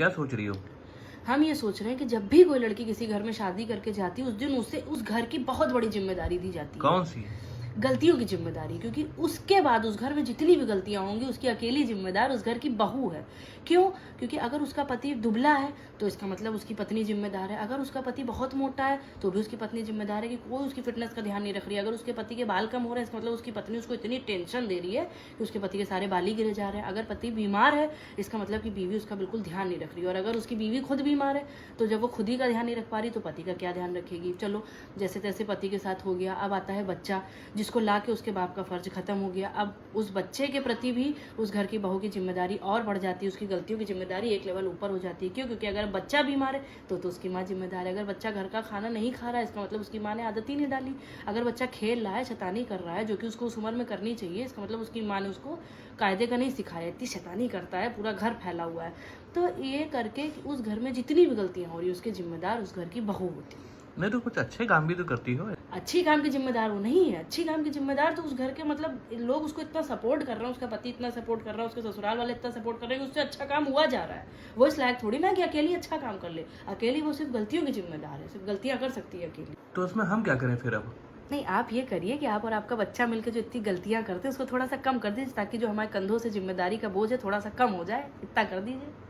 क्या सोच रही हो? हम ये सोच रहे हैं कि जब भी कोई लड़की किसी घर में शादी करके जाती है उस दिन उसे उस घर की बहुत बड़ी जिम्मेदारी दी जाती है। कौन सी? गलतियों की जिम्मेदारी, क्योंकि उसके बाद उस घर में जितनी भी गलतियां होंगी उसकी अकेली जिम्मेदार उस घर की बहू है। क्यों? क्योंकि अगर उसका पति दुबला है तो इसका मतलब उसकी पत्नी जिम्मेदार है, अगर उसका पति बहुत मोटा है तो भी उसकी पत्नी जिम्मेदार है कि कोई उसकी फिटनेस का ध्यान नहीं रख रही है, अगर उसके पति के बाल कम हो रहे हैं इसका मतलब उसकी पत्नी उसको इतनी टेंशन दे रही है कि उसके पति के सारे बाल ही गिरे जा रहे हैं, अगर पति बीमार है इसका मतलब कि बीवी उसका बिल्कुल ध्यान नहीं रख रही है, और अगर उसकी बीवी खुद बीमार है तो जब वो खुद ही का ध्यान नहीं रख पा रही तो पति का क्या ध्यान रखेगी। चलो जैसे तैसे पति के साथ हो गया, अब आता है बच्चा जिसको ला के उसके बाप का फर्ज खत्म हो गया। अब उस बच्चे के प्रति भी उस घर की बहू की जिम्मेदारी और बढ़ जाती है, उसकी गलतियों की जिम्मेदारी एक लेवल ऊपर हो जाती है। क्यों? क्योंकि अगर बच्चा बीमार है तो उसकी माँ जिम्मेदार है, अगर बच्चा घर का खाना नहीं खा रहा है इसका मतलब उसकी माँ ने आदत ही नहीं डाली, अगर बच्चा खेल रहा है शैतानी कर रहा है जो कि उसको उस उम्र में करनी चाहिए इसका मतलब उसकी माँ ने उसको कायदे का नहीं सिखाया, इतनी शैतानी करता है, पूरा घर फैला हुआ है। तो ये करके उस घर में जितनी भी गलतियां हो रही है उसके जिम्मेदार उस घर की बहू होती है। नहीं तो कुछ अच्छे काम भी तो करती हो। अच्छी काम की जिम्मेदार वो नहीं है, अच्छी काम की जिम्मेदार तो उस घर के मतलब लोग उसको इतना सपोर्ट कर रहे हैं, उसका पति इतना सपोर्ट कर रहा है, उसके ससुराल वाले इतना सपोर्ट कर रहे हैं कि उससे अच्छा काम हुआ जा रहा है। वो इस लायक थोड़ी ना कि अकेली अच्छा काम कर ले, अकेली वो सिर्फ गलतियों की जिम्मेदार है, सिर्फ गलतियां कर सकती है अकेली। तो उसमें हम क्या करें फिर अब? नहीं, आप ये करिए कि आप और आपका बच्चा मिलकर जो इतनी गलतियां करते हैं उसको थोड़ा सा कम कर दीजिए, ताकि जो हमारे कंधों से जिम्मेदारी का बोझ है थोड़ा सा कम हो जाए, इतना कर दीजिए।